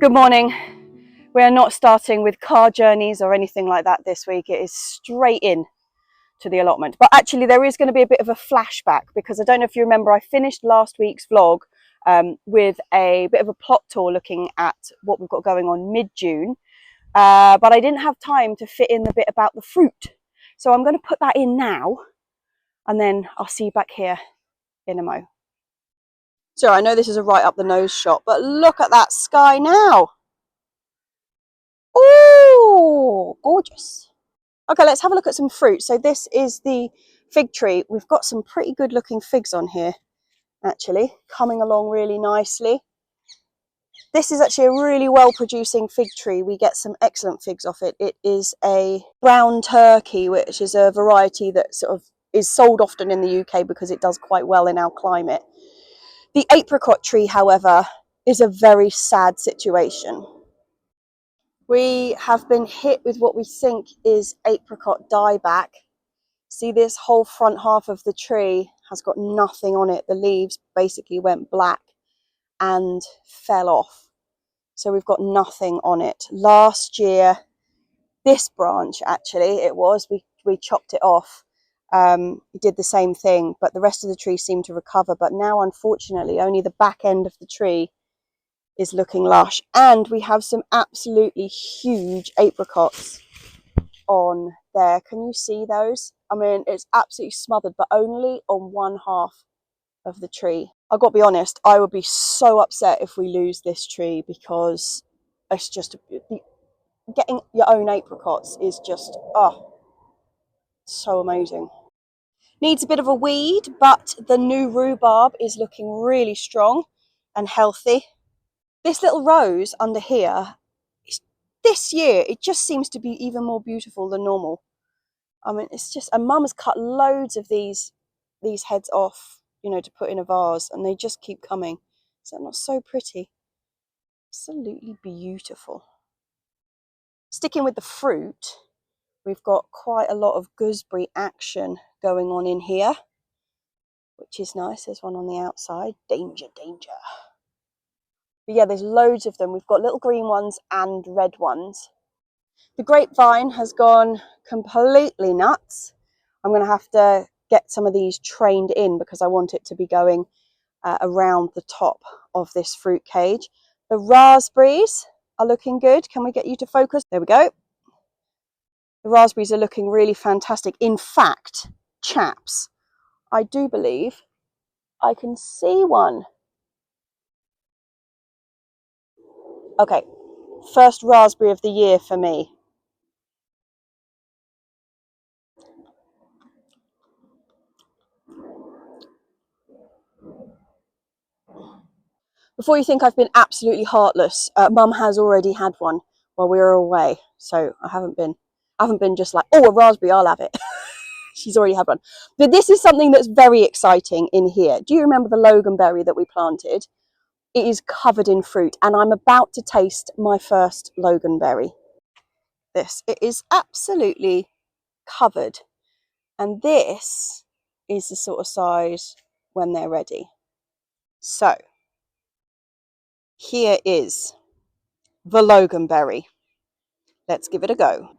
Good morning. We are not starting with car journeys or anything like that this week. It is straight in to the allotment. But actually there is going to be a bit of a flashback, because I don't know if you remember, I finished last week's vlog with a bit of a plot tour looking at what we've got going on mid-June. But I didn't have time to fit in the bit about the fruit. So I'm going to put that in now, and then I'll see you back here in a mo. So I know this is a right up the nose shot, but look at that sky now. Oh, gorgeous. Okay, let's have a look at some fruit. So this is the fig tree. We've got some pretty good looking figs on here, actually, coming along really nicely. This is actually a really well producing fig tree. We get some excellent figs off it. It is a brown turkey, which is a variety that sort of is sold often in the UK because it does quite well in our climate. The apricot tree, however, is a very sad situation. We have been hit with what we think is apricot dieback. See, this whole front half of the tree has got nothing on it. The leaves basically went black and fell off. So we've got nothing on it. Last year, this branch actually, we chopped it off. It did the same thing, but the rest of the tree seemed to recover. But now, unfortunately, only the back end of the tree is looking lush, and we have some absolutely huge apricots on there. Can you see those? I mean, it's absolutely smothered, but only on one half of the tree. I've got to be honest, I would be so upset if we lose this tree, because it's just getting your own apricots is just so amazing. Needs a bit of a weed, but the new rhubarb is looking really strong and healthy. This little rose under here, this year, it just seems to be even more beautiful than normal. I mean, it's just, and Mum has cut loads of these heads off, you know, to put in a vase, and they just keep coming. Is that not so pretty? Absolutely beautiful. Sticking with the fruit, we've got quite a lot of gooseberry action going on in here, which is nice. There's one on the outside. Danger, danger. But yeah, there's loads of them. We've got little green ones and red ones. The grapevine has gone completely nuts. I'm going to have to get some of these trained in, because I want it to be going around the top of this fruit cage. The raspberries are looking good. Can we get you to focus? There we go. The raspberries are looking really fantastic. In fact, chaps, I do believe I can see one. Okay, first raspberry of the year for me. Before you think I've been absolutely heartless, Mum has already had one while we were away, so I haven't been just like, oh, a raspberry, I'll have it. She's already had one. But this is something that's very exciting in here. Do you remember the Loganberry that we planted? It is covered in fruit, and I'm about to taste my first Loganberry. It is absolutely covered, and this is the sort of size when they're ready. So here is the Loganberry. Let's give it a go.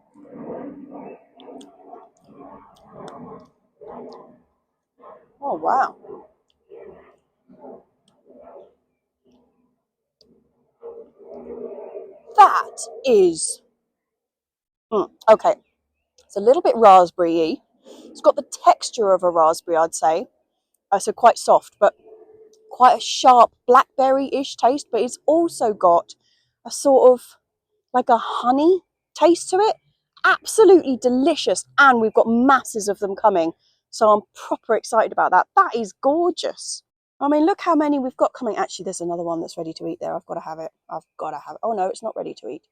Oh, wow. That is... okay. It's a little bit raspberry-y. It's got the texture of a raspberry, I'd say. So quite soft, but quite a sharp blackberry-ish taste. But it's also got a sort of like a honey taste to it. Absolutely delicious. And we've got masses of them coming. So I'm proper excited about that. That is gorgeous. I mean, look how many we've got coming. Actually, there's another one that's ready to eat there. I've got to have it. I've got to have it. Oh, no, it's not ready to eat.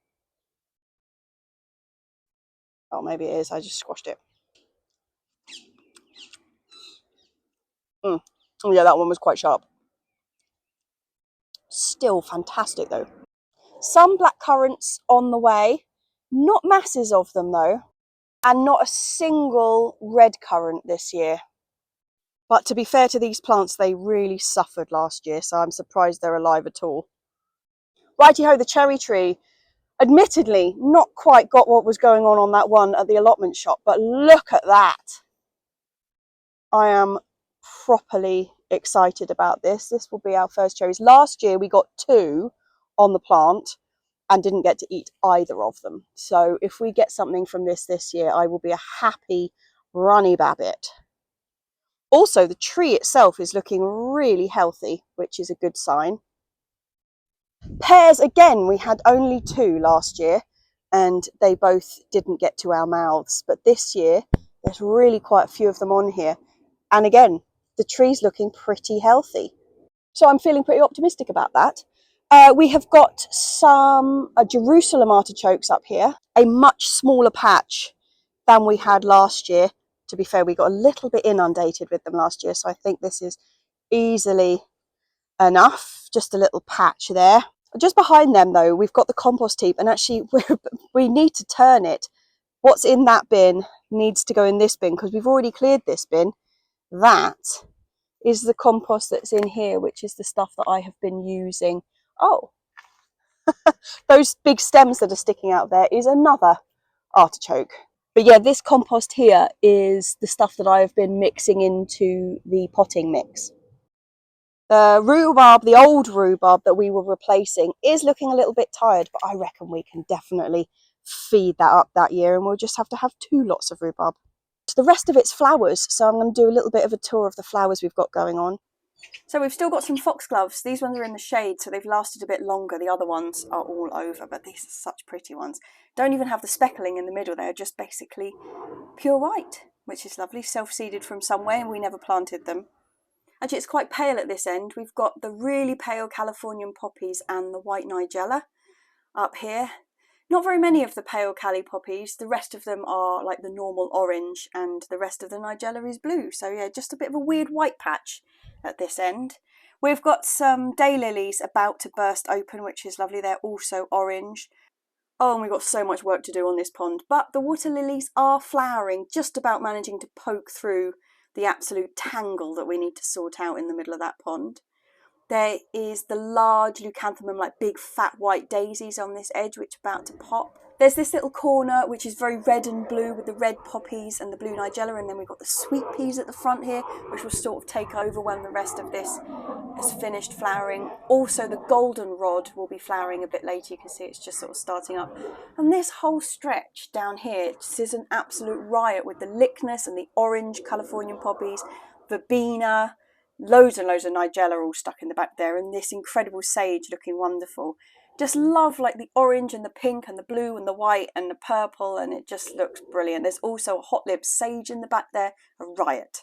Oh, maybe it is. I just squashed it. Oh, yeah, that one was quite sharp. Still fantastic, though. Some black currants on the way. Not masses of them, though. And not a single red currant this year. But to be fair to these plants, they really suffered last year, so I'm surprised they're alive at all. Righty ho, the cherry tree. Admittedly, not quite got what was going on that one at the allotment shop, but look at that. I am properly excited about this. This will be our first cherries. Last year we got 2 on the plant and didn't get to eat either of them. So if we get something from this year, I will be a happy runny babbit. Also, the tree itself is looking really healthy, which is a good sign. Pears, again, we had only 2 last year and they both didn't get to our mouths. But this year, there's really quite a few of them on here. And again, the tree's looking pretty healthy. So I'm feeling pretty optimistic about that. We have got some Jerusalem artichokes up here, a much smaller patch than we had last year. To be fair, we got a little bit inundated with them last year, so I think this is easily enough, just a little patch there. Just behind them though, we've got the compost heap, and actually we need to turn it. What's in that bin needs to go in this bin because we've already cleared this bin. That is the compost that's in here, which is the stuff that I have been using. Oh, those big stems that are sticking out there is another artichoke. But yeah, this compost here is the stuff that I have been mixing into the potting mix. The rhubarb, the old rhubarb that we were replacing, is looking a little bit tired, but I reckon we can definitely feed that up that year, and we'll just have to have 2 lots of rhubarb. The rest of it's flowers, so I'm going to do a little bit of a tour of the flowers we've got going on. So we've still got some foxgloves. These ones are in the shade, so they've lasted a bit longer. The other ones are all over, but these are such pretty ones. Don't even have the speckling in the middle. They're just basically pure white, which is lovely. Self-seeded from somewhere, and we never planted them. Actually, it's quite pale at this end. We've got the really pale Californian poppies and the white nigella up here. Not very many of the pale Cali poppies. The rest of them are like the normal orange, and the rest of the nigella is blue. So yeah, just a bit of a weird white patch at this end. We've got some daylilies about to burst open, which is lovely. They're also orange. Oh, and we've got so much work to do on this pond. But the water lilies are flowering, just about managing to poke through the absolute tangle that we need to sort out in the middle of that pond. There is the large leucanthemum, like big fat white daisies on this edge, which are about to pop. There's this little corner which is very red and blue with the red poppies and the blue nigella, and then we've got the sweet peas at the front here, which will sort of take over when the rest of this has finished flowering. Also, the goldenrod will be flowering a bit later. You can see it's just sort of starting up. And this whole stretch down here just is an absolute riot with the Lychnis and the orange Californian poppies, verbena, loads and loads of nigella all stuck in the back there, and this incredible sage looking wonderful. Just love like the orange and the pink and the blue and the white and the purple, and it just looks brilliant. There's also a hot lip sage in the back there, a riot.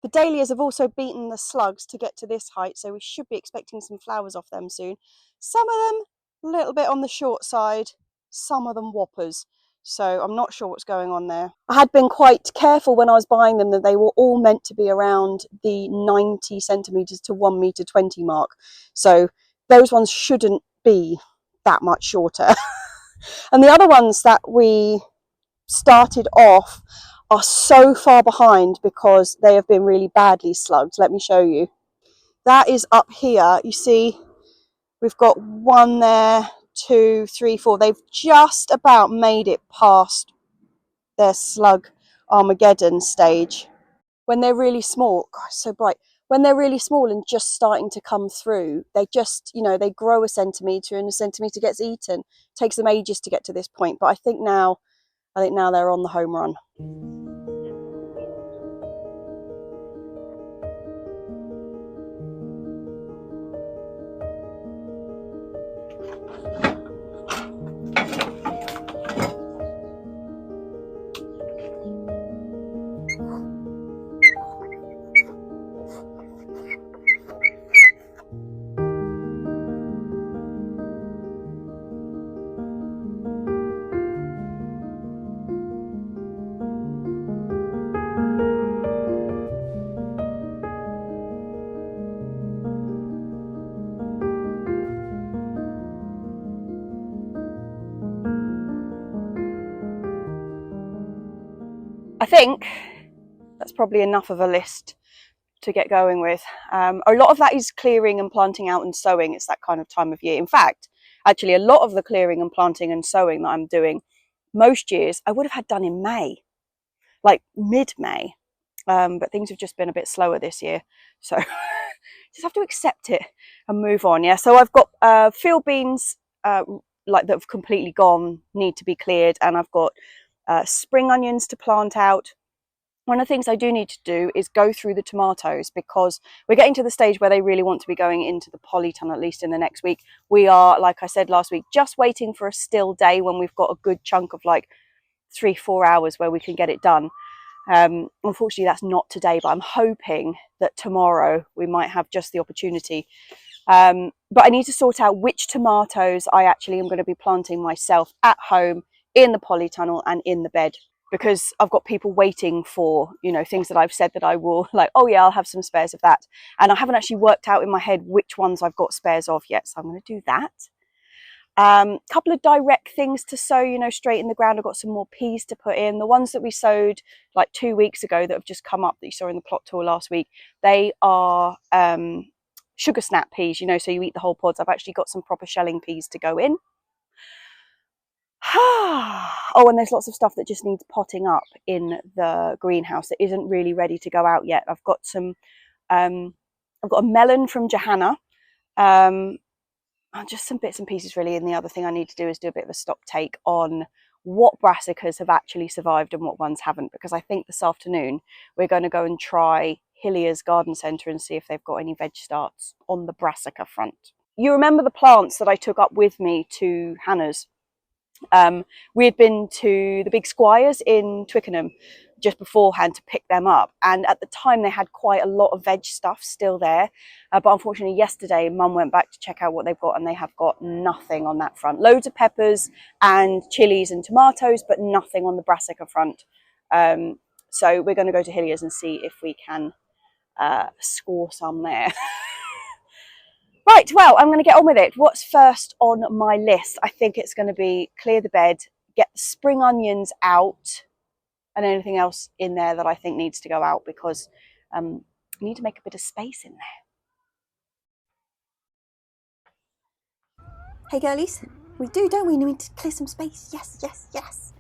The dahlias have also beaten the slugs to get to this height, so we should be expecting some flowers off them soon. Some of them a little bit on the short side, some of them whoppers. So I'm not sure what's going on there. I had been quite careful when I was buying them that they were all meant to be around the 90 centimetres to 1 metre 20 mark. So those ones shouldn't be that much shorter. And the other ones that we started off are so far behind because they have been really badly slugged. Let me show you. That is up here. You see, we've got 1 there, 2, 3, 4. They've just about made it past their slug Armageddon stage. When they're really small, God, it's so bright. When they're really small and just starting to come through, they just, you know, they grow a centimetre and a centimetre gets eaten. It takes them ages to get to this point, but I think now they're on the home run. I think that's probably enough of a list to get going with. A lot of that is clearing and planting out and sowing. It's that kind of time of year. In fact, actually a lot of the clearing and planting and sowing that I'm doing most years I would have had done in May, like mid-May, but things have just been a bit slower this year, so just have to accept it and move on. Yeah, so I've got field beans like that have completely gone, need to be cleared, and I've got spring onions to plant out. One of the things I do need to do is go through the tomatoes, because we're getting to the stage where they really want to be going into the polytunnel, at least in the next week. We are, like I said last week, just waiting for a still day when we've got a good chunk of like 3-4 hours where we can get it done. Unfortunately, that's not today, but I'm hoping that tomorrow we might have just the opportunity. But I need to sort out which tomatoes I actually am going to be planting myself at home in the polytunnel and in the bed, because I've got people waiting for, you know, things that I've said that I will, like, oh yeah, I'll have some spares of that. And I haven't actually worked out in my head which ones I've got spares of yet, so I'm going to do that. Couple of direct things to sow, you know, straight in the ground. I've got some more peas to put in. The ones that we sowed like 2 weeks ago that have just come up that you saw in the plot tour last week, they are sugar snap peas, you know, so you eat the whole pods. I've actually got some proper shelling peas to go in. Oh, and there's lots of stuff that just needs potting up in the greenhouse that isn't really ready to go out yet. I've got some, I've got a melon from Johanna, just some bits and pieces really. And the other thing I need to do is do a bit of a stock take on what brassicas have actually survived and what ones haven't, because I think this afternoon we're going to go and try Hilliers Garden Centre and see if they've got any veg starts on the brassica front. You remember the plants that I took up with me to Hannah's? We had been to the Big Squires in Twickenham just beforehand to pick them up, and at the time they had quite a lot of veg stuff still there, but unfortunately yesterday Mum went back to check out what they've got and they have got nothing on that front. Loads of peppers and chilies and tomatoes, but nothing on the brassica front. So we're going to go to Hilliers and see if we can score some there. Right, well, I'm going to get on with it. What's first on my list? I think it's going to be clear the bed, get the spring onions out, and anything else in there that I think needs to go out, because I need to make a bit of space in there. Hey girlies, we do, don't we? We need to clear some space. Yes, yes, yes.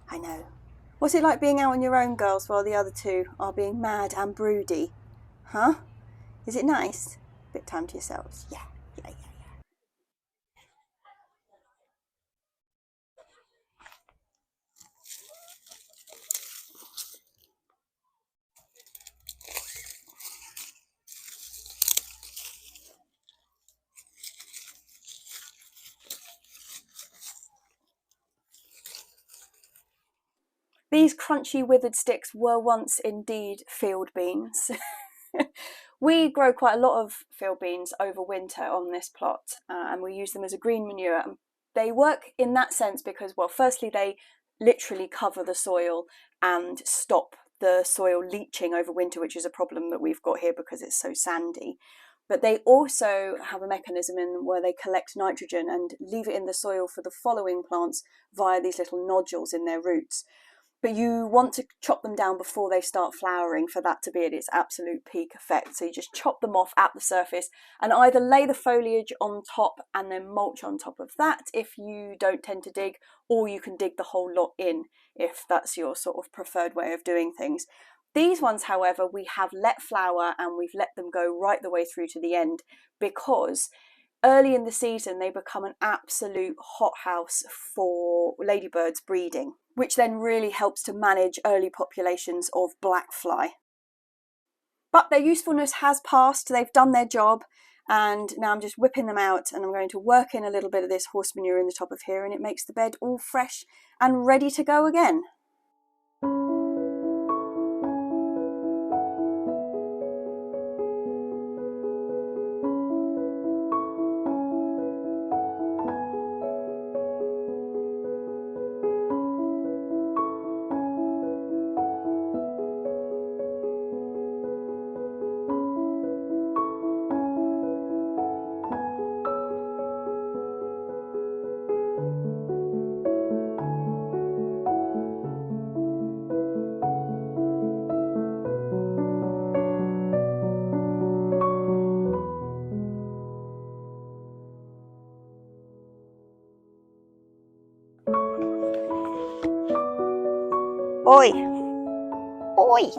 I know. What's it like being out on your own, girls, while the other two are being mad and broody? Huh? Is it nice? Bit time to yourselves. Yeah. These crunchy withered sticks were once indeed field beans. We grow quite a lot of field beans over winter on this plot, and we use them as a green manure. They work in that sense because, well, firstly they literally cover the soil and stop the soil leaching over winter, which is a problem that we've got here because it's so sandy. But they also have a mechanism in where they collect nitrogen and leave it in the soil for the following plants via these little nodules in their roots. But you want to chop them down before they start flowering for that to be at its absolute peak effect. So you just chop them off at the surface and either lay the foliage on top and then mulch on top of that if you don't tend to dig, or you can dig the whole lot in if that's your sort of preferred way of doing things. These ones, however, we have let flower and we've let them go right the way through to the end, because early in the season they become an absolute hothouse for ladybirds breeding, which then really helps to manage early populations of black fly. But their usefulness has passed, they've done their job, and now I'm just whipping them out and I'm going to work in a little bit of this horse manure in the top of here, and it makes the bed all fresh and ready to go again. Oi! Oi! 2,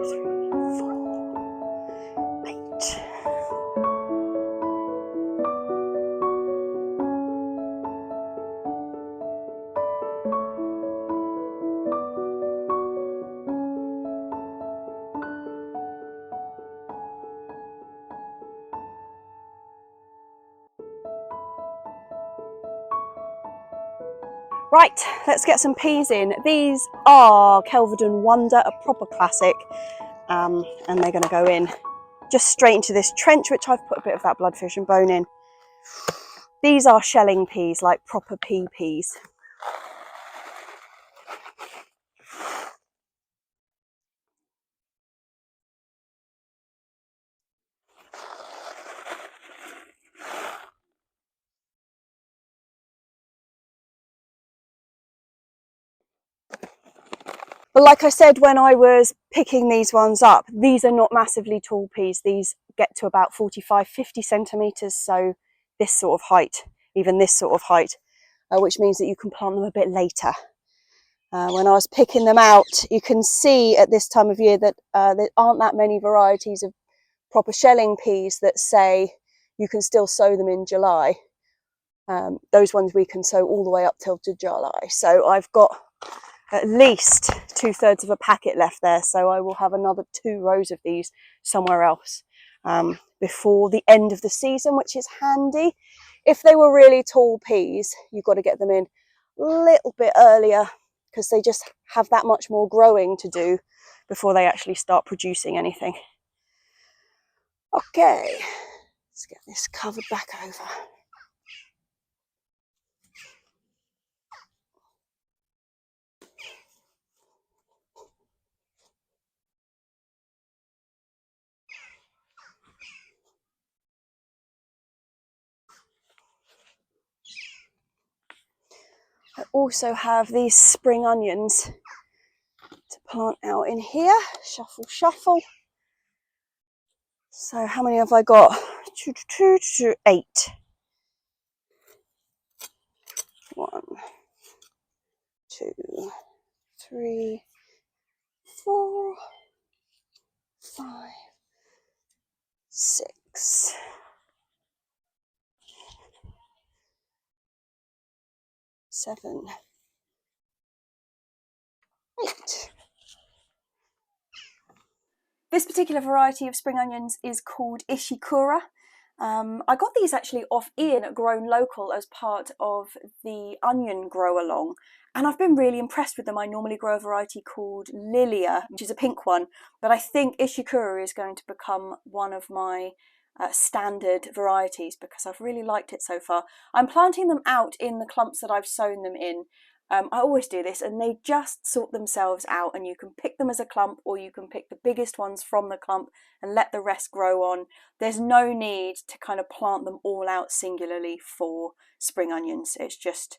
3, 4, 8. Right, let's get some peas in. These are Kelvedon Wonder, a proper classic, and they're going to go in just straight into this trench, which I've put a bit of that bloodfish and bone in. These are shelling peas, like proper pea peas. But like I said, when I was picking these ones up, these are not massively tall peas. These get to about 45, 50 centimetres, so this sort of height, even this sort of height, which means that you can plant them a bit later. When I was picking them out, you can see at this time of year that there aren't that many varieties of proper shelling peas that say you can still sow them in July. Those ones we can sow all the way up till to July. So I've got at least 2/3 of a packet left there, so I will have another 2 rows of these somewhere else before the end of the season, which is handy. If they were really tall peas, you've got to get them in a little bit earlier because they just have that much more growing to do before they actually start producing anything. Okay, let's get this covered back over. I also have these spring onions to plant out in here. Shuffle, shuffle. So how many have I got? 8. 1, 2, 3, 4, 5, 6, 7, 8. This particular variety of spring onions is called Ishikura. I got these actually off Ian at Grown Local as part of the onion grow along, and I've been really impressed with them. I normally grow a variety called Lilia, which is a pink one, but I think Ishikura is going to become one of my standard varieties because I've really liked it so far. I'm planting them out in the clumps that I've sown them in. I always do this and they just sort themselves out, and you can pick them as a clump or you can pick the biggest ones from the clump and let the rest grow on. There's no need to kind of plant them all out singularly for spring onions. It's just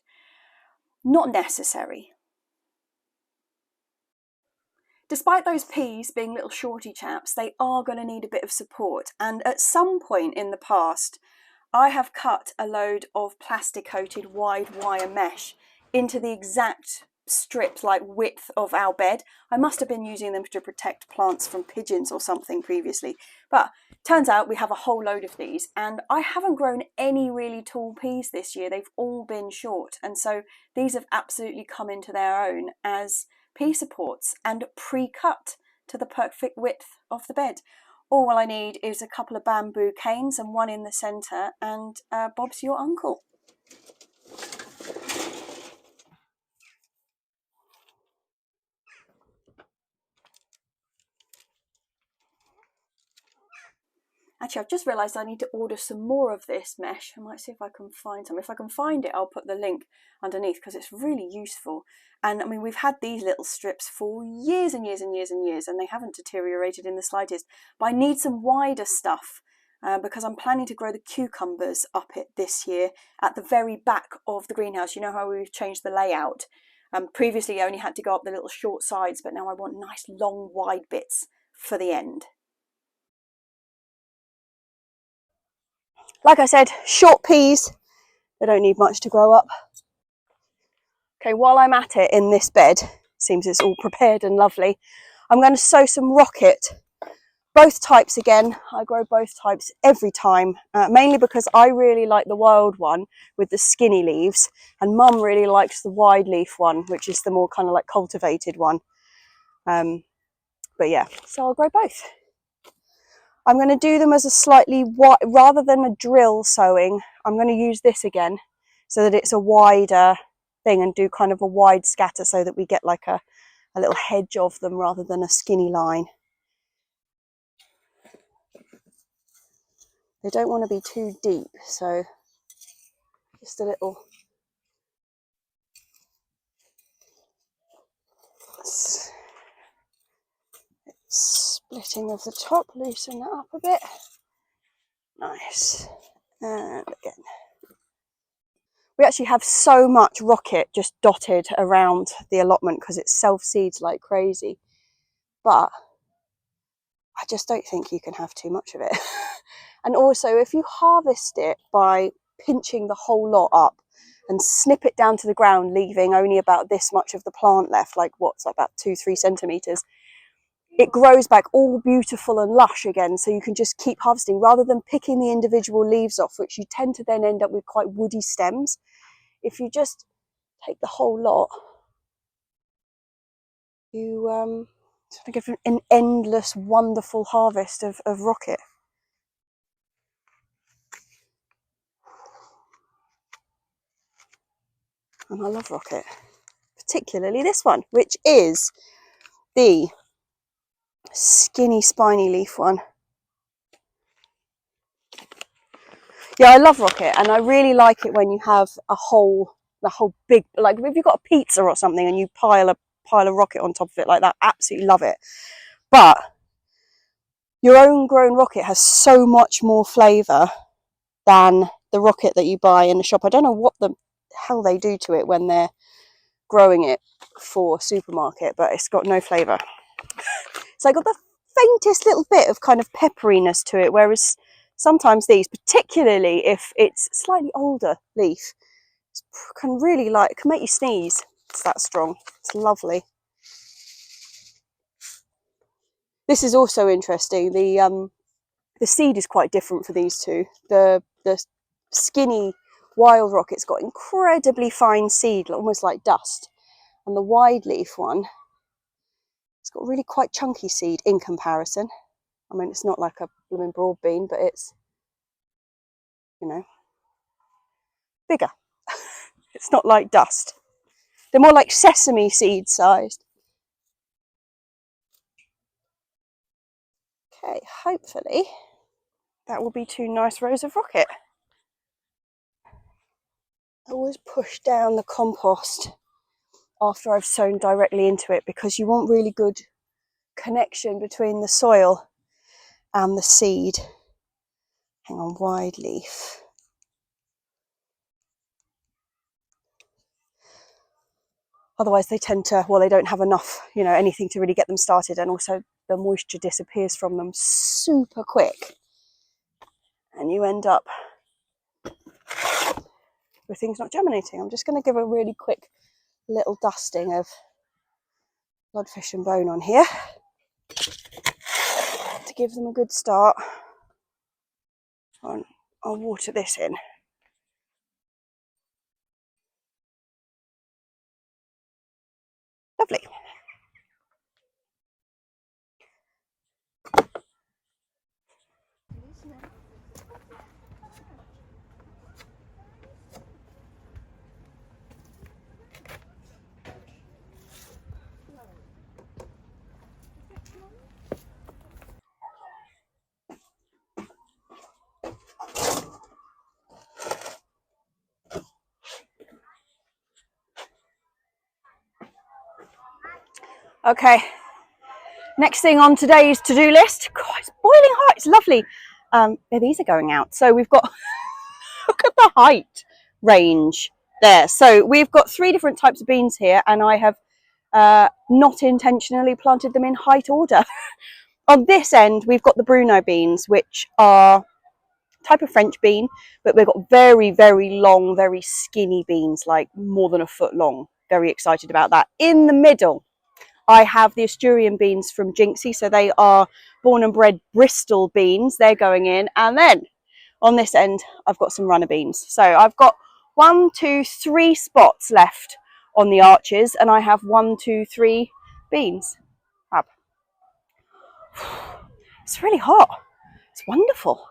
not necessary. Despite those peas being little shorty chaps, they are going to need a bit of support, and at some point in the past I have cut a load of plastic coated wide wire mesh into the exact strip like width of our bed. I must have been using them to protect plants from pigeons or something previously, but turns out we have a whole load of these, and I haven't grown any really tall peas this year. They've all been short, and so these have absolutely come into their own as pea supports and pre-cut to the perfect width of the bed. All I need is a couple of bamboo canes and one in the centre, and Bob's your uncle. Actually, I've just realised I need to order some more of this mesh. I might see if I can find some. If I can find it, I'll put the link underneath because it's really useful. And I mean, we've had these little strips for years and years and years and years, and they haven't deteriorated in the slightest. But I need some wider stuff because I'm planning to grow the cucumbers up it this year at the very back of the greenhouse. You know how we've changed the layout? Previously, I only had to go up the little short sides, but now I want nice long wide bits for the end. Like I said, short peas, they don't need much to grow up. Okay, while I'm at it in this bed, seems it's all prepared and lovely, I'm going to sow some rocket. Both types again. I grow both types every time, mainly because I really like the wild one with the skinny leaves, and Mum really likes the wide leaf one, which is the more kind of like cultivated one. But yeah, so I'll grow both. I'm going to do them as a slightly wide, rather than a drill sowing, I'm going to use this again so that it's a wider thing and do kind of a wide scatter so that we get like a little hedge of them rather than a skinny line. They don't want to be too deep, so just a little splitting of the top, loosen that up a bit. Nice. And again. We actually have so much rocket just dotted around the allotment because it self-seeds like crazy. But I just don't think you can have too much of it. And also, if you harvest it by pinching the whole lot up and snip it down to the ground, leaving only about this much of the plant left, like what's about 2-3 centimeters, it grows back all beautiful and lush again. So you can just keep harvesting rather than picking the individual leaves off, which you tend to then end up with quite woody stems. If you just take the whole lot, you get an endless, wonderful harvest of rocket. And I love rocket, particularly this one, which is the skinny, spiny leaf one. Yeah, I love rocket, and I really like it when you have the whole big, like if you've got a pizza or something and you pile a rocket on top of it like that, absolutely love it. But your own grown rocket has so much more flavour than the rocket that you buy in the shop. I don't know what the hell they do to it when they're growing it for supermarket, but it's got no flavour. So I got the faintest little bit of kind of pepperiness to it, whereas sometimes these, particularly if it's slightly older leaf, can really can make you sneeze. It's that strong. It's lovely. This is also interesting. The seed is quite different for these two. The skinny wild rocket's got incredibly fine seed, almost like dust, and the wide leaf one, it's got really quite chunky seed in comparison. I mean, it's not like a blooming broad bean, but it's, you know, bigger. It's not like dust. They're more like sesame seed sized. Okay, hopefully that will be 2 nice rows of rocket. I always push down the compost after I've sown directly into it because you want really good connection between the soil and the seed. Hang on, wide leaf. Otherwise they tend to, well, they don't have enough, you know, anything to really get them started, and also the moisture disappears from them super quick and you end up with things not germinating. I'm just going to give a really quick little dusting of bloodfish and bone on here to give them a good start. I'll water this in. Lovely. Okay, next thing on today's to-do list. God, it's boiling hot, it's lovely. These are going out. So we've got, look at the height range there. So we've got 3 different types of beans here, and I have not intentionally planted them in height order. On this end, we've got the Bruno beans, which are a type of French bean, but we've got very, very long, very skinny beans, like more than a foot long. very excited about that. In the middle, I have the Asturian beans from Jinxie. So they are born and bred Bristol beans. They're going in. And then on this end, I've got some runner beans. So I've got 1, 2, 3 spots left on the arches, and I have 1, 2, 3 beans. Fab. It's really hot. It's wonderful.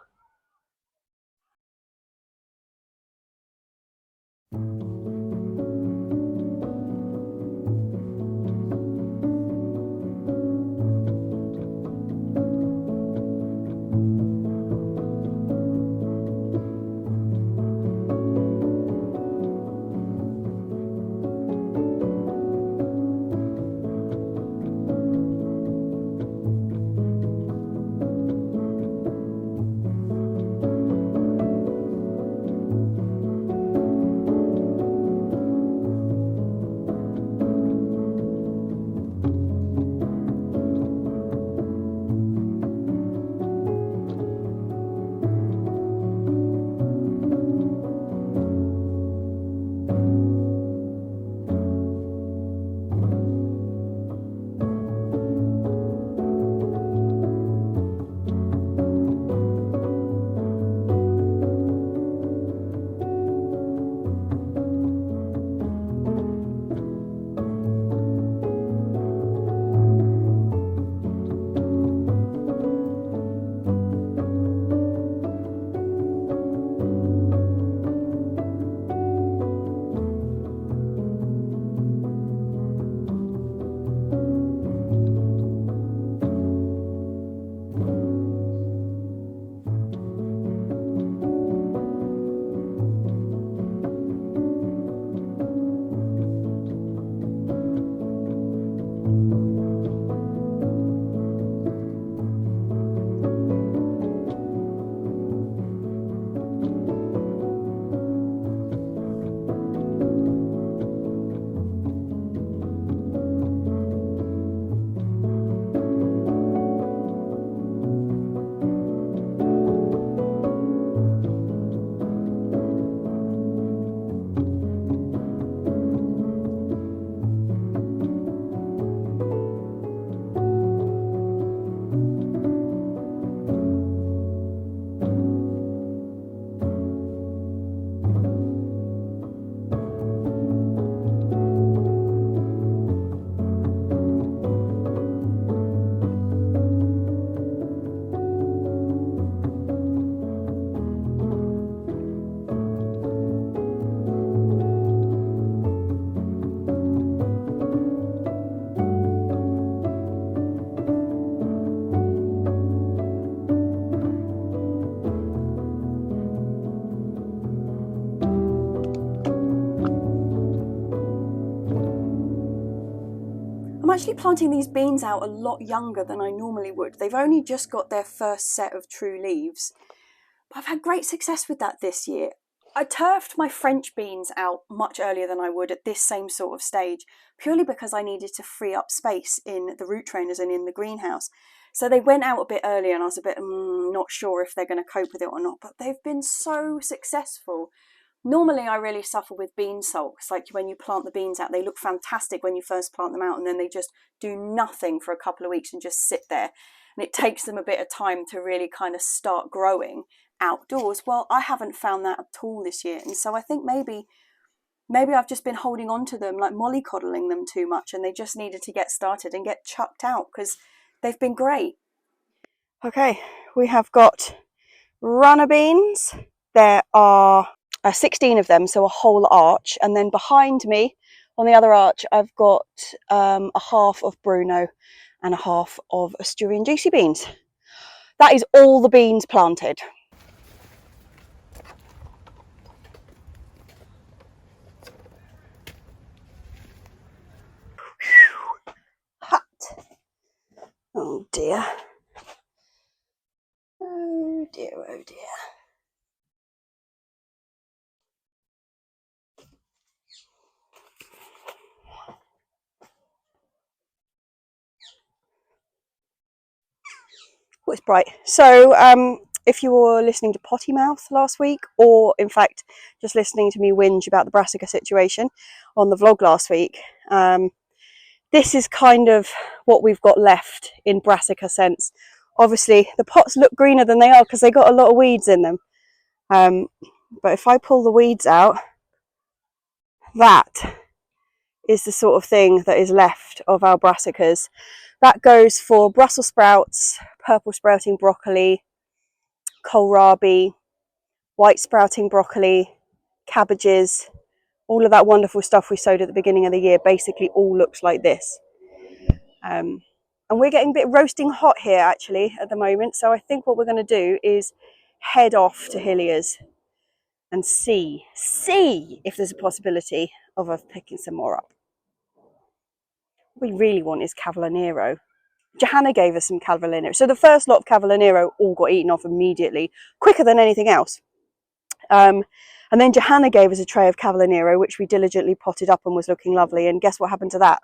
I'm actually planting these beans out a lot younger than I normally would. They've only just got their first set of true leaves, but I've had great success with that this year. I turfed my French beans out much earlier than I would at this same sort of stage, purely because I needed to free up space in the root trainers and in the greenhouse. So they went out a bit earlier and I was a bit not sure if they're going to cope with it or not, but they've been so successful. Normally I really suffer with bean sulks. Like when you plant the beans out, they look fantastic when you first plant them out and then they just do nothing for a couple of weeks and just sit there. And it takes them a bit of time to really kind of start growing outdoors. Well, I haven't found that at all this year. And so I think maybe I've just been holding on to them, like mollycoddling them too much, and they just needed to get started and get chucked out because they've been great. Okay, we have got runner beans. There are 16 of them, so a whole arch, and then behind me on the other arch I've got a half of Bruno and a half of Asturian juicy beans. That is all the beans planted. Hot. Oh dear. Oh dear, oh dear. Oh, it's bright. So if you were listening to Potty Mouth last week, or in fact just listening to me whinge about the brassica situation on the vlog last week, this is kind of what we've got left in brassica sense. Obviously the pots look greener than they are because they got a lot of weeds in them, but if I pull the weeds out, that is the sort of thing that is left of our brassicas. That goes for Brussels sprouts, purple sprouting broccoli, kohlrabi, white sprouting broccoli, cabbages, all of that wonderful stuff we sowed at the beginning of the year basically all looks like this. And we're getting a bit roasting hot here actually at the moment, so I think what we're going to do is head off to Hilliers and see if there's a possibility of us picking some more up. What we really want is Cavallonero. Johanna gave us some Cavallonero. So the first lot of Cavallonero all got eaten off immediately, quicker than anything else. And then Johanna gave us a tray of Cavallonero, which we diligently potted up and was looking lovely. And guess what happened to that?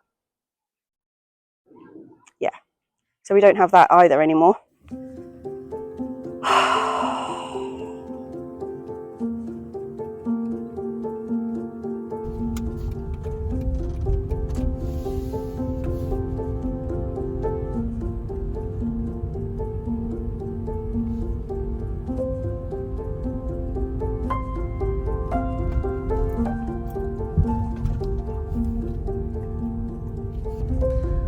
Yeah. So we don't have that either anymore.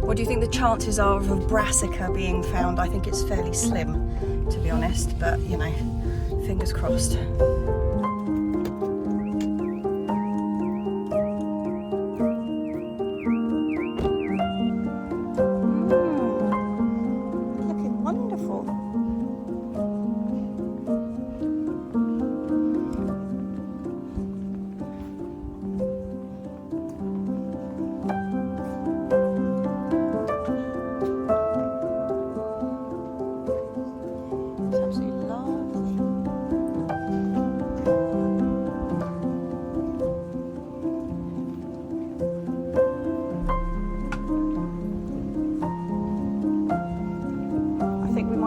What do you think the chances are of a brassica being found? I think it's fairly slim, to be honest, but you know, fingers crossed. Looking wonderful.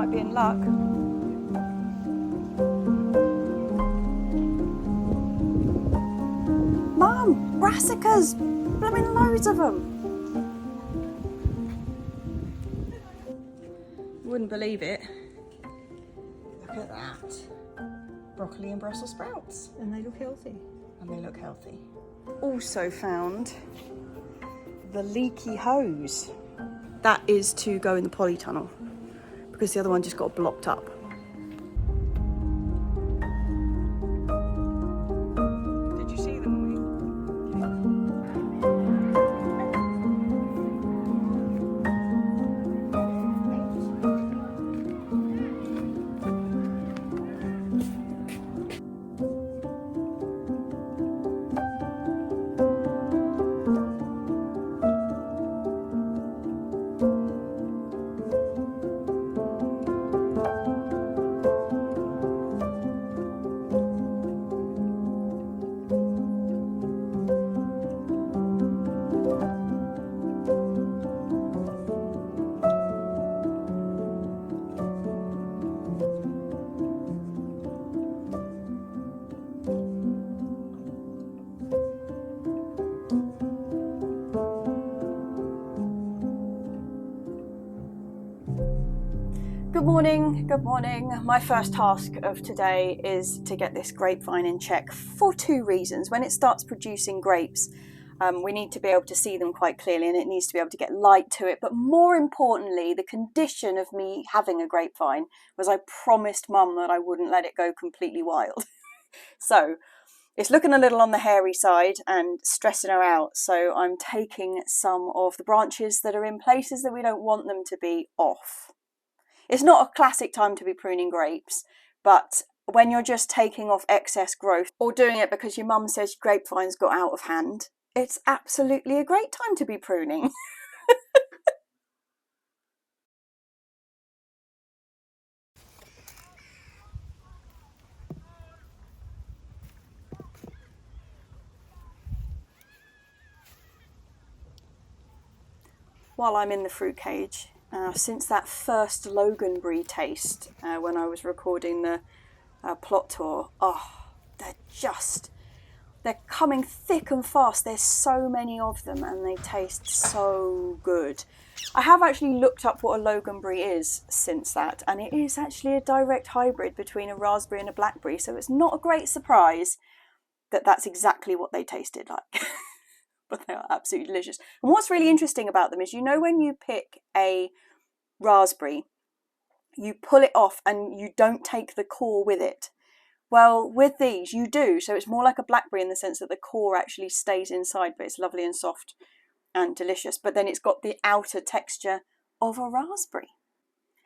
Be in luck. Mum, brassicas! Blooming loads of them! Wouldn't believe it. Look at that. Broccoli and Brussels sprouts. And they look healthy. And they look healthy. Also found the leaky hose. That is to go in the polytunnel, because the other one just got blocked up. Did you see them? Good morning, good morning. My first task of today is to get this grapevine in check for two reasons. When it starts producing grapes, we need to be able to see them quite clearly, and it needs to be able to get light to it. But more importantly, the condition of me having a grapevine was I promised Mum that I wouldn't let it go completely wild. So it's looking a little on the hairy side and stressing her out. So I'm taking some of the branches that are in places that we don't want them to be off. It's not a classic time to be pruning grapes, but when you're just taking off excess growth or doing it because your mum says grapevine's got out of hand, it's absolutely a great time to be pruning. While I'm in the fruit cage, Since that first Loganberry taste, when I was recording the plot tour, they're coming thick and fast. There's so many of them and they taste so good. I have actually looked up what a Loganberry is since that, and it is actually a direct hybrid between a raspberry and a blackberry, so it's not a great surprise that that's exactly what they tasted like. But they are absolutely delicious. And what's really interesting about them is, you know, when you pick a raspberry, you pull it off and you don't take the core with it. Well, with these you do, so it's more like a blackberry in the sense that the core actually stays inside, but it's lovely and soft and delicious. But then it's got the outer texture of a raspberry.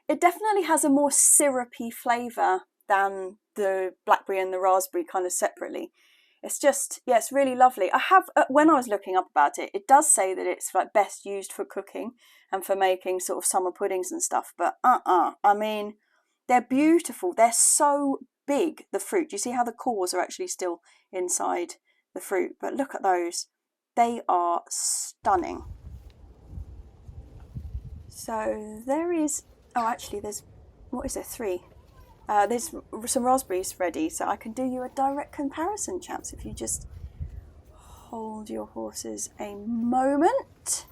It definitely has a more syrupy flavour than the blackberry and the raspberry kind of separately. It's just, yeah, it's really lovely. I have, when I was looking up about it, it does say that it's like best used for cooking and for making sort of summer puddings and stuff, but I mean, they're beautiful. They're so big, the fruit. You see how the cores are actually still inside the fruit, but look at those. They are stunning. So there is, oh actually there's, what is there, 3? There's some raspberries ready, so I can do you a direct comparison, chaps, if you just hold your horses a moment.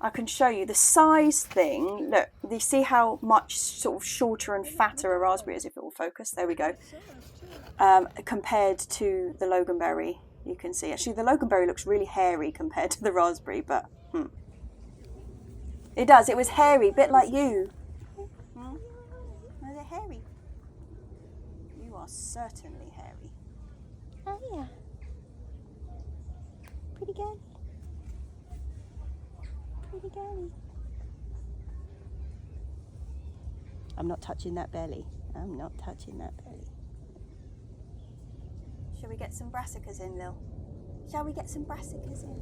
I can show you the size thing. Look, you see how much sort of shorter and fatter a raspberry is, if it will focus. There we go. Compared to the Loganberry, you can see. Actually, the Loganberry looks really hairy compared to the raspberry, but it does. It was hairy, a bit like you. Was it hairy? You are certainly hairy. Oh yeah. Pretty girly. Pretty girly. I'm not touching that belly. I'm not touching that belly. Shall we get some brassicas in, Lil? Shall we get some brassicas in?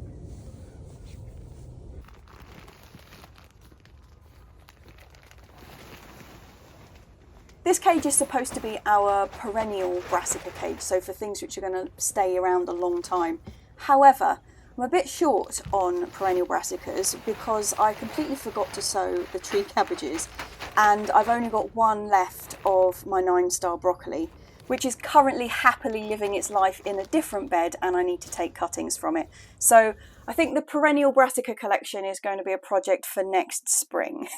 This cage is supposed to be our perennial brassica cage, so for things which are going to stay around a long time. However, I'm a bit short on perennial brassicas because I completely forgot to sow the tree cabbages, and I've only got one left of my 9-star broccoli, which is currently happily living its life in a different bed, and I need to take cuttings from it. So I think the perennial brassica collection is going to be a project for next spring.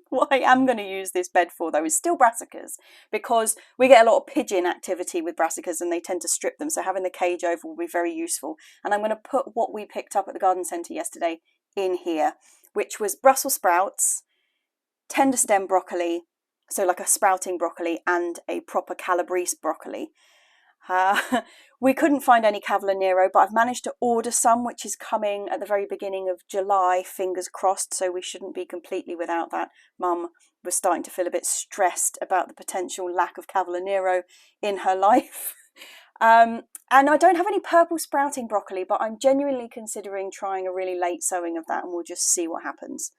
What I am going to use this bed for, though, is still brassicas, because we get a lot of pigeon activity with brassicas and they tend to strip them, so having the cage over will be very useful. And I'm going to put what we picked up at the garden centre yesterday in here, which was Brussels sprouts, tender stem broccoli, so like a sprouting broccoli, and a proper Calabrese broccoli. We couldn't find any Cavolo Nero, but I've managed to order some, which is coming at the very beginning of July, fingers crossed, so we shouldn't be completely without that. Mum was starting to feel a bit stressed about the potential lack of Cavolo Nero in her life. And I don't have any purple sprouting broccoli, but I'm genuinely considering trying a really late sowing of that, and we'll just see what happens.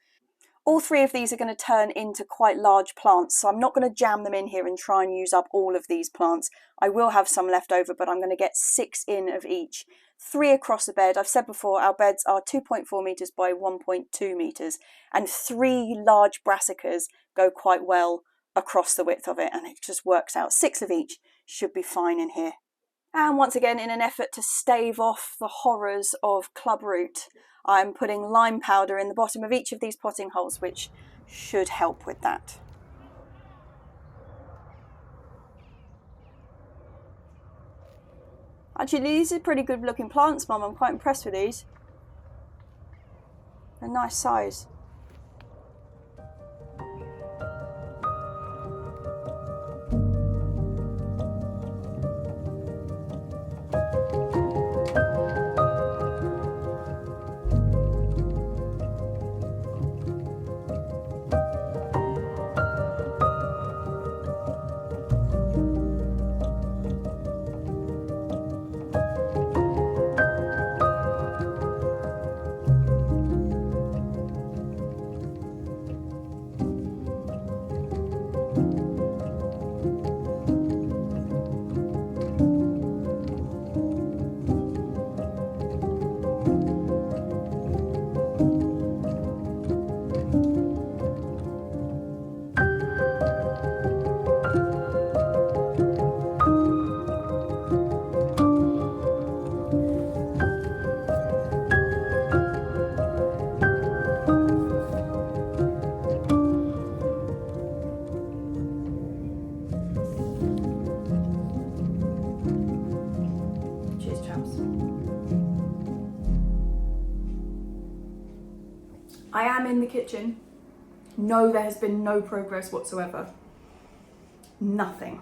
All 3 of these are going to turn into quite large plants, so I'm not going to jam them in here and try and use up all of these plants. I will have some left over, but I'm going to get 6 in of each. 3 across the bed. I've said before, our beds are 2.4 metres by 1.2 metres, and 3 large brassicas go quite well across the width of it, and it just works out. 6 of each should be fine in here. And once again, in an effort to stave off the horrors of clubroot, I'm putting lime powder in the bottom of each of these potting holes, which should help with that. Actually, these are pretty good looking plants, Mum. I'm quite impressed with these. They're a nice size. I am in the kitchen. No, there has been no progress whatsoever. Nothing.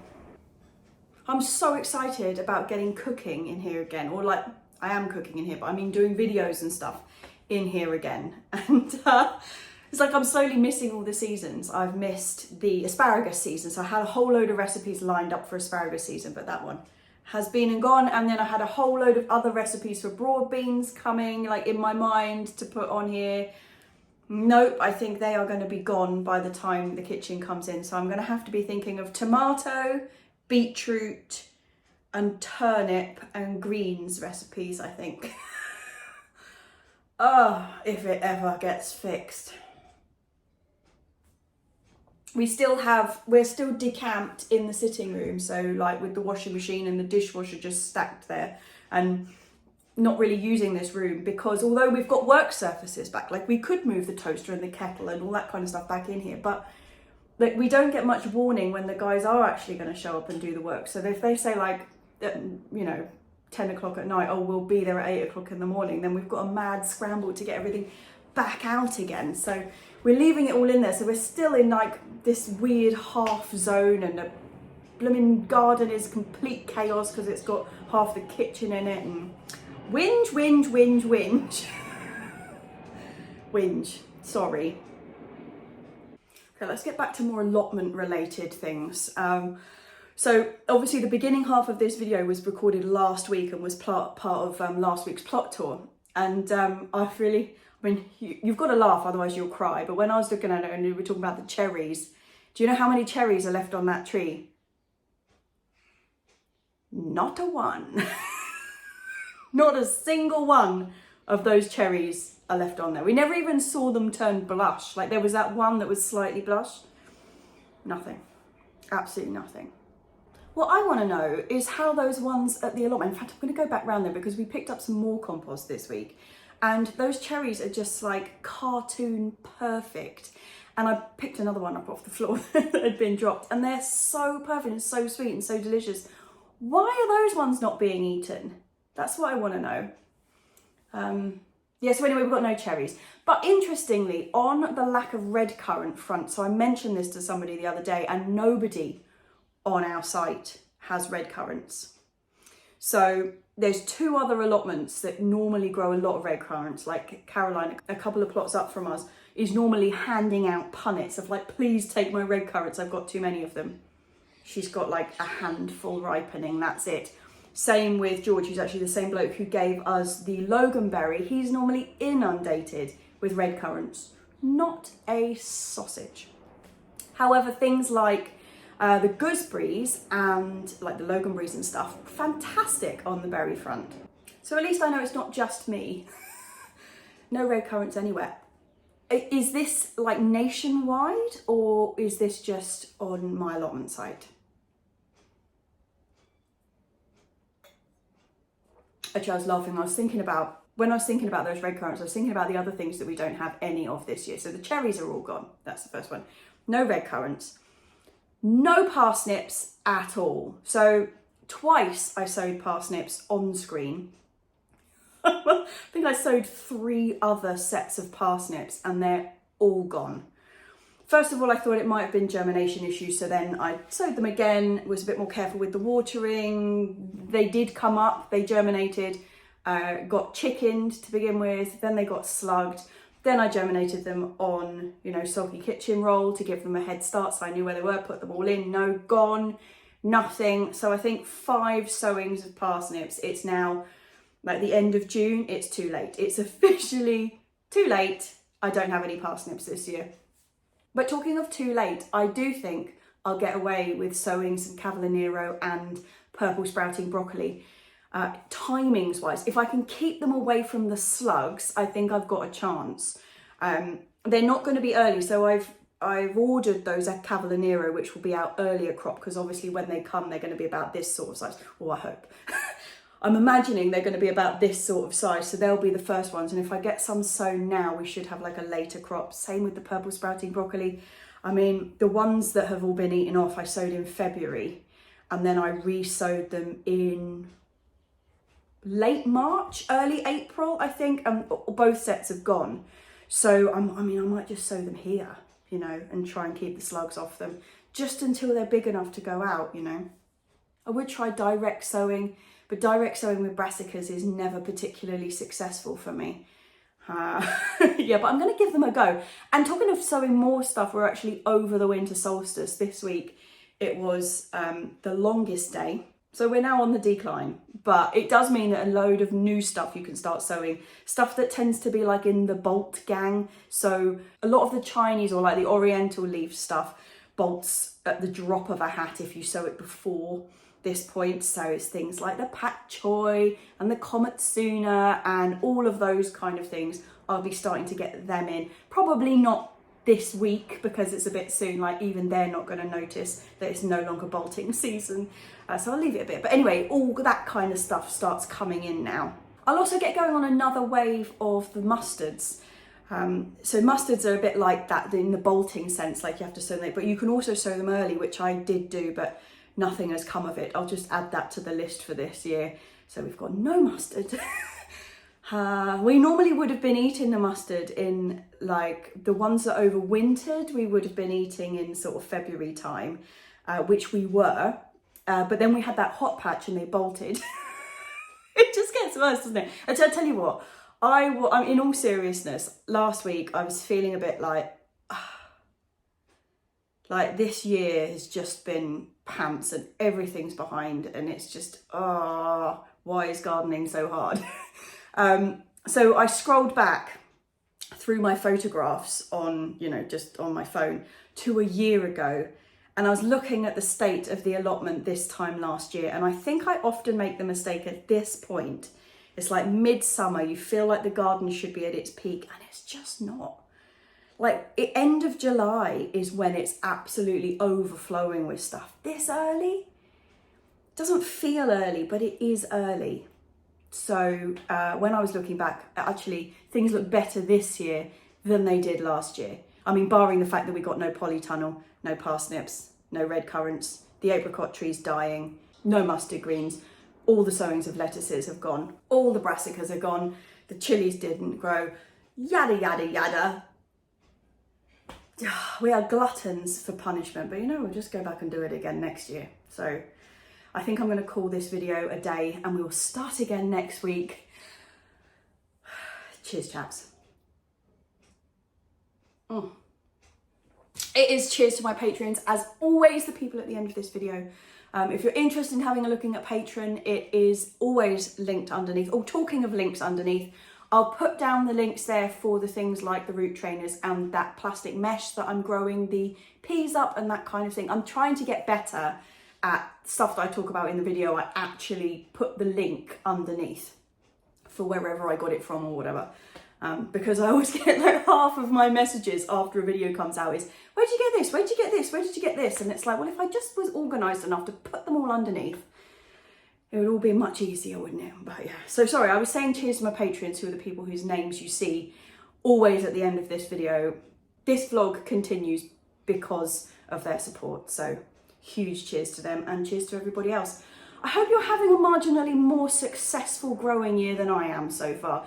I'm so excited about getting cooking in here again, or like, I am cooking in here, but I mean doing videos and stuff in here again. And it's like I'm slowly missing all the seasons. I've missed the asparagus season, so I had a whole load of recipes lined up for asparagus season, but that one has been and gone. And then I had a whole load of other recipes for broad beans coming, like in my mind to put on here. Nope, I think they are going to be gone by the time the kitchen comes in. So I'm going to have to be thinking of tomato, beetroot and turnip and greens recipes, I think. Oh, if it ever gets fixed. We're still decamped in the sitting room, so like with the washing machine and the dishwasher just stacked there, and not really using this room, because although we've got work surfaces back, like we could move the toaster and the kettle and all that kind of stuff back in here, but like we don't get much warning when the guys are actually going to show up and do the work. So if they say like, 10 o'clock at night, oh, we'll be there at 8 o'clock in the morning, then we've got a mad scramble to get everything back out again. So we're leaving it all in there. So we're still in like this weird half zone, and the blooming garden is complete chaos because it's got half the kitchen in it, and whinge. Whinge, sorry. Okay, let's get back to more allotment related things. So obviously the beginning half of this video was recorded last week and was part of last week's plot tour. And you've got to laugh, otherwise you'll cry. But when I was looking at it and we were talking about the cherries, do you know how many cherries are left on that tree? Not a one. Not a single one of those cherries are left on there. We never even saw them turn blush. Like there was that one that was slightly blush. Nothing. Absolutely nothing. What I want to know is how those ones at the allotment, in fact, I'm going to go back round there because we picked up some more compost this week, and those cherries are just like cartoon perfect. And I picked another one up off the floor that had been dropped, and they're so perfect and so sweet and so delicious. Why are those ones not being eaten? That's what I want to know. Yeah, so anyway, we've got no cherries. But interestingly, on the lack of red currant front, so I mentioned this to somebody the other day, and nobody on our site has red currants. So there's two other allotments that normally grow a lot of red currants, like Caroline, a couple of plots up from us, is normally handing out punnets of like, please take my red currants, I've got too many of them. She's got like a handful ripening, that's it. Same with George, who's actually the same bloke who gave us the Loganberry. He's normally inundated with red currants, not a sausage. However, things like the gooseberries and like the Loganberries and stuff, fantastic on the berry front. So at least I know it's not just me. No red currants anywhere. Is this like nationwide, or is this just on my allotment site? Actually, I was laughing. When I was thinking about those red currants, I was thinking about the other things that we don't have any of this year. So the cherries are all gone. That's the first one. No red currants. No parsnips at all. So twice I sowed parsnips on screen. I think I sowed 3 other sets of parsnips and they're all gone. First of all, I thought it might have been germination issues, so then I sowed them again, was a bit more careful with the watering. They did come up, they germinated, got chickened to begin with, then they got slugged. Then I germinated them on, soggy kitchen roll to give them a head start, so I knew where they were, put them all in. No, gone, nothing. So I think 5 sowings of parsnips. It's now like the end of June, it's too late. It's officially too late. I don't have any parsnips this year. But talking of too late, I do think I'll get away with sowing some Cavallonero and purple sprouting broccoli. Timings wise, if I can keep them away from the slugs, I think I've got a chance. They're not going to be early, so I've ordered those at Cavallonero, which will be out earlier crop, because obviously when they come they're going to be about this sort of size. Well, I hope. I'm imagining they're going to be about this sort of size, so they'll be the first ones. And if I get some sown now, we should have like a later crop. Same with the purple sprouting broccoli. I mean, the ones that have all been eaten off, I sowed in February, and then I re-sowed them in late March, early April, I think, and both sets have gone. So I mean, I might just sow them here, you know, and try and keep the slugs off them just until they're big enough to go out, you know. I would try direct sowing, but direct sowing with brassicas is never particularly successful for me. Yeah, but I'm going to give them a go. And talking of sowing more stuff, we're actually over the winter solstice this week. It was the longest day. So we're now on the decline, but it does mean that a load of new stuff you can start sowing. Stuff that tends to be like in the bolt gang. So a lot of the Chinese or like the Oriental leaf stuff bolts at the drop of a hat if you sow it before this point. So it's things like the pak choi and the komatsuna and all of those kind of things. I'll be starting to get them in. Probably not this week because it's a bit soon, like even they're not going to notice that it's no longer bolting season. So I'll leave it a bit. But anyway, all that kind of stuff starts coming in now. I'll also get going on another wave of the mustards. So mustards are a bit like that in the bolting sense, like you have to sow them, but you can also sow them early, which I did do, but nothing has come of it. I'll just add that to the list for this year. So we've got no mustard. We normally would have been eating the mustard in like the ones that overwintered, we would have been eating in sort of February time, which we were. But then we had that hot patch and they bolted. It just gets worse, doesn't it? And so I tell you what, I'm in all seriousness, last week I was feeling a bit like this year has just been pants and everything's behind and it's just, why is gardening so hard? So I scrolled back through my photographs on, you know, just on my phone to a year ago. And I was looking at the state of the allotment this time last year. And I think I often make the mistake at this point. It's like midsummer, you feel like the garden should be at its peak and it's just not. Like end of July is when it's absolutely overflowing with stuff. This early? Doesn't feel early, but it is early. So when I was looking back, actually things look better this year than they did last year. I mean, barring the fact that we got no polytunnel, no parsnips, no red currants, the apricot tree's dying, no mustard greens, all the sowings of lettuces have gone, all the brassicas are gone, the chilies didn't grow, yada, yada, yada. We are gluttons for punishment, but you know, we'll just go back and do it again next year. So I think I'm going to call this video a day and we will start again next week. Cheers, chaps. It is cheers to my patrons. As always, the people at the end of this video. If you're interested in having a looking at Patreon, it is always linked underneath. Oh, talking of links underneath, I'll put down the links there for the things like the root trainers and that plastic mesh that I'm growing the peas up and that kind of thing. I'm trying to get better at stuff that I talk about in the video. I actually put the link underneath for wherever I got it from or whatever. Because I always get like half of my messages after a video comes out is, where'd you get this? Where'd you get this? Where did you get this? And it's like, well, if I just was organised enough to put them all underneath, it would all be much easier, wouldn't it? But yeah, so sorry, I was saying cheers to my patrons, who are the people whose names you see always at the end of this video. This vlog continues because of their support. So huge cheers to them and cheers to everybody else. I hope you're having a marginally more successful growing year than I am so far.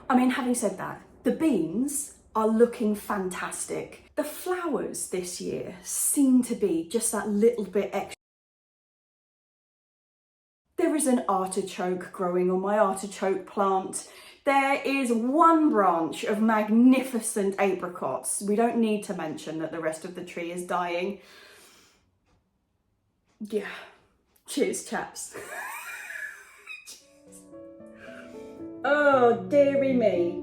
I mean, having said that, the beans are looking fantastic. The flowers this year seem to be just that little bit extra. There is an artichoke growing on my artichoke plant. There is one branch of magnificent apricots. We don't need to mention that the rest of the tree is dying. Yeah, cheers, chaps. Oh, dearie me.